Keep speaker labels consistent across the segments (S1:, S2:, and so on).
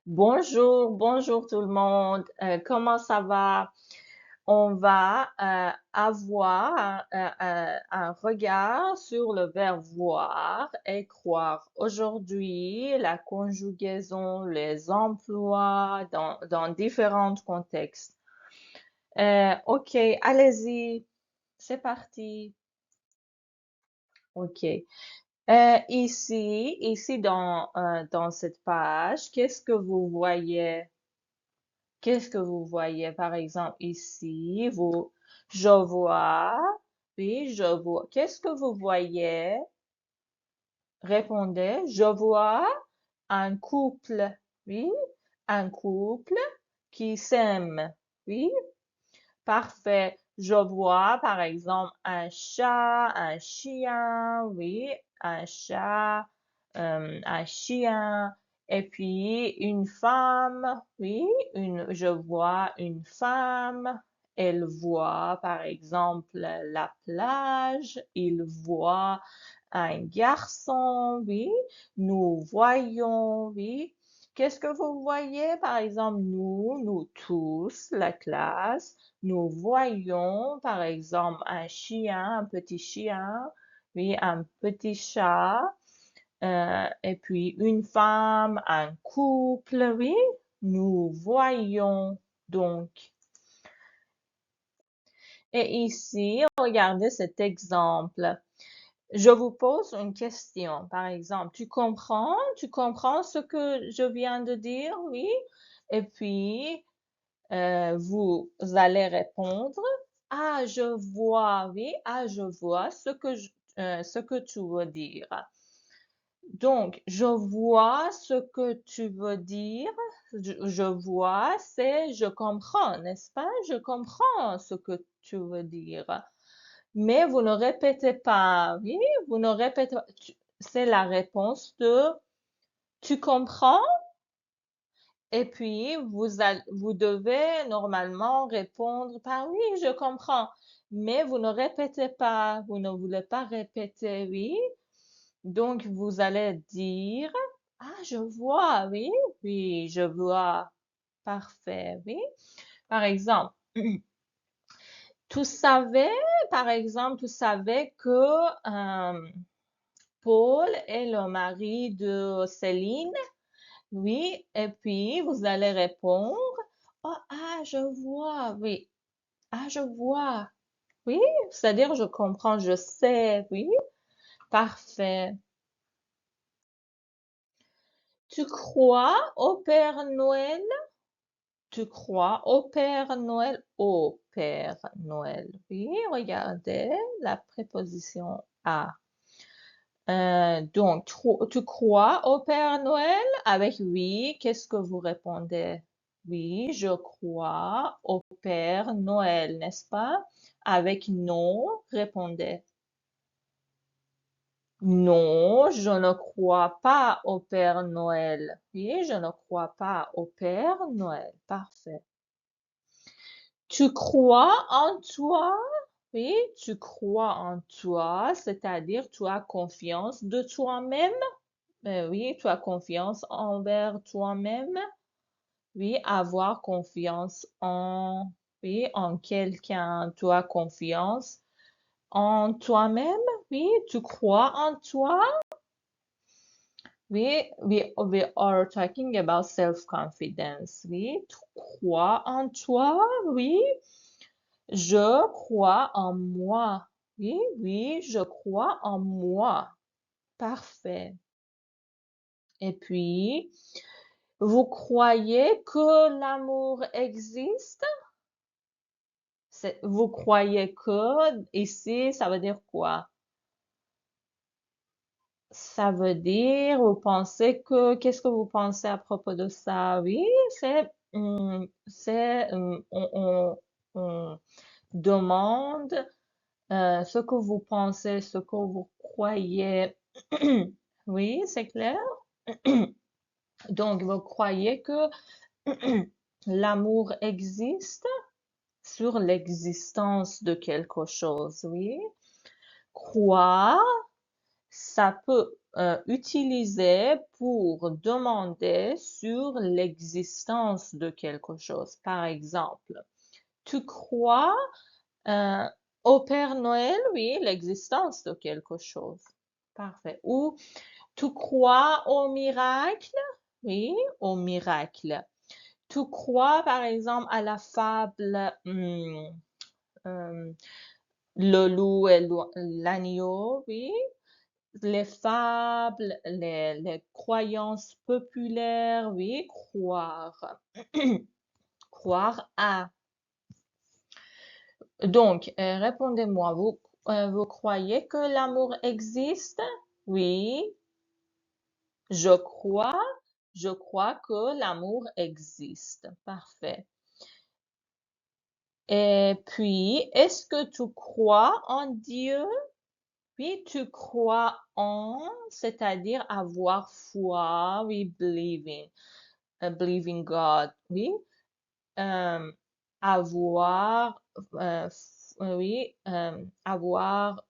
S1: Bonjour, bonjour tout le monde. Comment ça va? On va avoir un regard sur le verbe voir et croire. Aujourd'hui, la conjugaison, les emplois dans différents contextes. Ok, allez-y, c'est parti. Ok. Ici dans cette page, qu'est-ce que vous voyez? Qu'est-ce que vous voyez? Par exemple, ici, je vois, oui, je vois. Qu'est-ce que vous voyez? Répondez, je vois un couple, oui, un couple qui s'aime, oui, parfait. Je vois, par exemple, un chat, un chien, oui, un chat, un chien, et puis une femme, oui, je vois une femme, elle voit, par exemple, la plage, il voit un garçon, oui, nous voyons, oui. Qu'est-ce que vous voyez? Par exemple, nous tous, la classe, nous voyons, par exemple, un chien, un petit chien, oui, un petit chat, et puis une femme, un couple, oui, nous voyons donc. Et ici, regardez cet exemple. Je vous pose une question, par exemple, tu comprends? Tu comprends ce que je viens de dire? Oui. Et puis, vous allez répondre, ah, je vois, oui, ah, je vois ce que tu veux dire. Donc, je vois ce que tu veux dire. Je vois, c'est je comprends, n'est-ce pas? Je comprends ce que tu veux dire. Mais vous ne répétez pas, oui, vous ne répétez pas. C'est la réponse de tu comprends? Et puis, vous devez normalement répondre par oui, je comprends. Mais vous ne répétez pas, vous ne voulez pas répéter oui. Donc, vous allez dire, ah, je vois, oui, oui, je vois. Parfait, oui. Par exemple, tu savais, par exemple, tu savais que Paul est le mari de Céline? Oui, et puis vous allez répondre, oh, ah, je vois, oui, ah, je vois, oui, c'est-à-dire je comprends, je sais, oui, parfait. Tu crois au Père Noël? Tu crois au Père Noël? Au Père Noël. Oui, regardez la préposition à. Donc, tu crois au Père Noël? Avec oui, qu'est-ce que vous répondez? Oui, je crois au Père Noël, n'est-ce pas? Avec non, répondez. Non, je ne crois pas au Père Noël. Oui, je ne crois pas au Père Noël. Parfait. Tu crois en toi? Oui, tu crois en toi, c'est-à-dire tu as confiance de toi-même. Oui, tu as confiance envers toi-même. Oui, avoir confiance en, oui, en quelqu'un. Tu as confiance en toi-même. Oui, tu crois en toi. We are talking about self-confidence. Oui, tu crois en toi. Oui, je crois en moi. Oui, oui, je crois en moi. Parfait. Et puis, vous croyez que l'amour existe? Vous croyez que, ici, ça veut dire quoi? Ça veut dire, vous pensez que, qu'est-ce que vous pensez à propos de ça? Oui, on demande ce que vous pensez, ce que vous croyez. Oui, c'est clair? Donc, vous croyez que l'amour existe sur l'existence de quelque chose, oui. Croire, ça peut utilisé pour demander sur l'existence de quelque chose. Par exemple, tu crois au Père Noël? Oui, l'existence de quelque chose. Parfait. Ou tu crois au miracle? Oui, au miracle. Tu crois, par exemple, à la fable le loup et l'agneau? Oui. Les fables, les croyances populaires, oui, croire. Croire à. Donc, répondez-moi, vous croyez que l'amour existe? Oui, je crois, je crois que l'amour existe. Parfait. Et puis, est-ce que tu crois en Dieu? Oui, tu crois en, c'est-à-dire avoir foi, oui, believing God, oui. Avoir, oui, avoir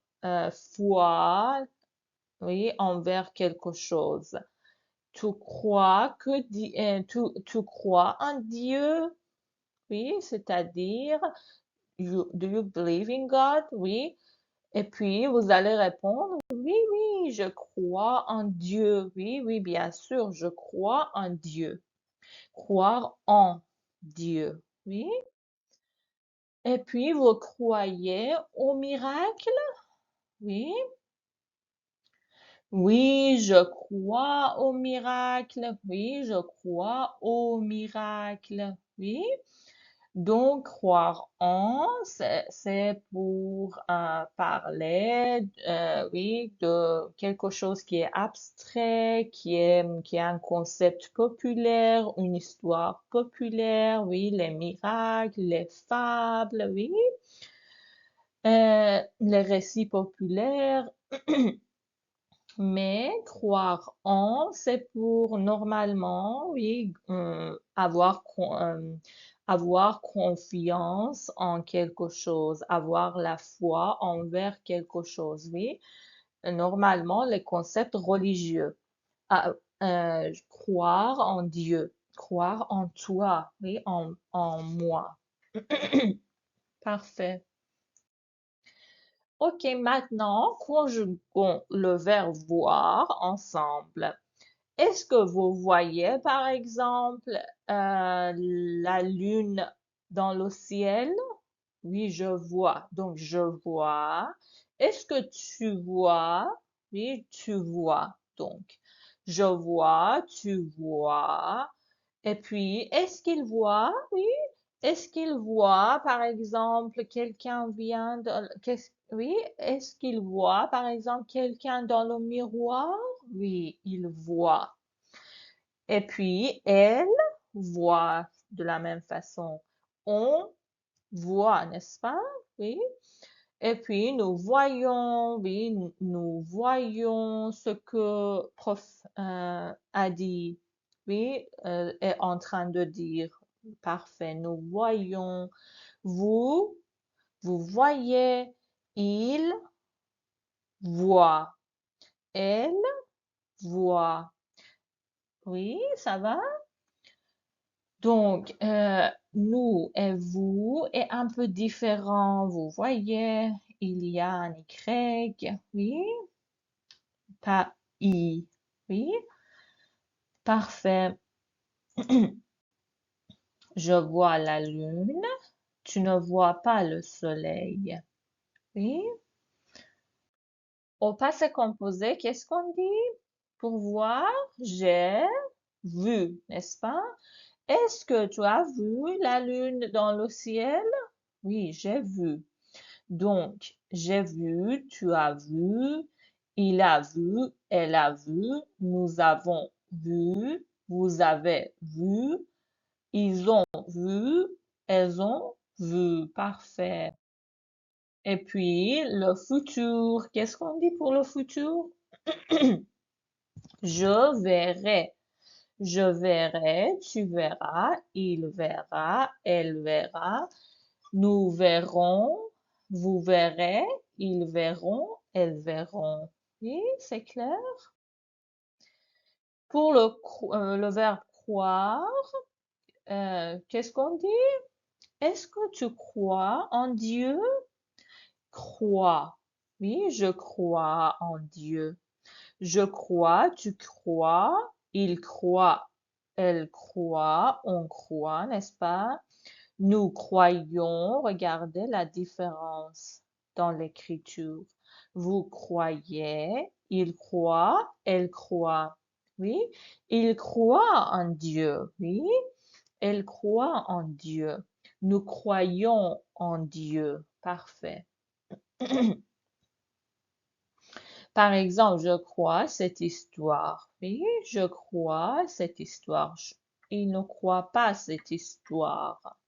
S1: foi, oui, envers quelque chose. Tu crois que tu crois en Dieu, oui, c'est-à-dire, do you believe in God, oui. Et puis, vous allez répondre, oui, oui, je crois en Dieu. Oui, oui, bien sûr, je crois en Dieu. Croire en Dieu. Oui. Et puis, vous croyez au miracle? Oui. Oui, je crois au miracle. Oui, je crois au miracle. Oui. Donc, croire en, c'est pour parler, oui, de quelque chose qui est abstrait, qui est un concept populaire, une histoire populaire, oui, les miracles, les fables, oui, les récits populaires. Mais croire en, c'est pour normalement, oui, avoir confiance en quelque chose, avoir la foi envers quelque chose, oui. Normalement, les concepts religieux. Ah, croire en Dieu, croire en toi, oui, en moi. Parfait. Ok, maintenant, conjuguons le verbe voir ensemble. Est-ce que vous voyez, par exemple, la lune dans le ciel? Oui, je vois. Donc, je vois. Est-ce que tu vois? Oui, tu vois. Donc, je vois, tu vois. Et puis, est-ce qu'il voit? Oui. Est-ce qu'il voit, par exemple, quelqu'un vient de... Oui, est-ce qu'il voit, par exemple, quelqu'un dans le miroir? Oui, il voit. Et puis, elle voit de la même façon. On voit, n'est-ce pas? Oui. Et puis, nous voyons, oui, nous voyons ce que prof a dit, oui, est en train de dire. Parfait. Nous voyons, vous, vous voyez, il voit, elle voit. Oui, ça va? Donc, nous et vous est un peu différent. Vous voyez, il y a un Y, oui, pas I, oui, parfait. Je vois la lune, tu ne vois pas le soleil, oui. Au passé composé, qu'est-ce qu'on dit? Pour voir, j'ai vu, n'est-ce pas? Est-ce que tu as vu la lune dans le ciel? Oui, j'ai vu. Donc, j'ai vu, tu as vu, il a vu, elle a vu, nous avons vu, vous avez vu, ils ont vu, elles ont vu. Parfait. Et puis, le futur, qu'est-ce qu'on dit pour le futur? Je verrai. Je verrai, tu verras, il verra, elle verra, nous verrons, vous verrez, ils verront, elles verront. Oui, c'est clair? Pour le verbe croire, qu'est-ce qu'on dit? Est-ce que tu crois en Dieu? Crois. Oui, je crois en Dieu. Je crois, tu crois, il croit, elle croit, on croit, n'est-ce pas? Nous croyons, regardez la différence dans l'écriture. Vous croyez, il croit, elle croit. Oui, il croit en Dieu. Oui, elle croit en Dieu. Nous croyons en Dieu. Parfait. Par exemple, je crois cette histoire. Oui, je crois cette histoire. Il ne croit pas cette histoire.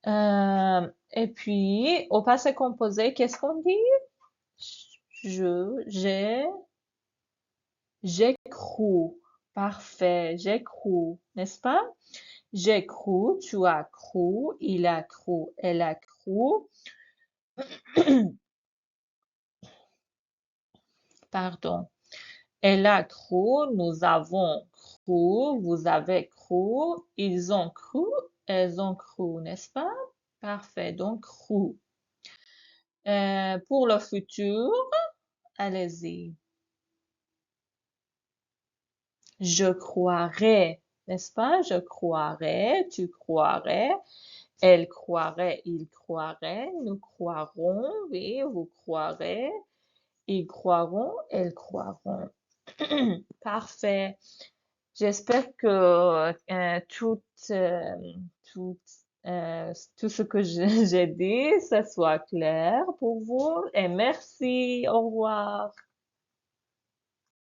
S1: Et puis, au passé composé, qu'est-ce qu'on dit? J'ai cru. Parfait, j'ai cru, n'est-ce pas? J'ai cru, tu as cru, il a cru, elle a cru. Pardon. Elle a cru, nous avons cru, vous avez cru, ils ont cru, elles ont cru, n'est-ce pas? Parfait, donc cru. Pour le futur, allez-y. Je croirais, n'est-ce pas? Je croirais, tu croirais, elle croirait, il croirait, nous croirons, oui, vous croirez, ils croiront, elles croiront. Parfait. J'espère que tout, tout ce que j'ai dit, ça soit clair pour vous et merci. Au revoir.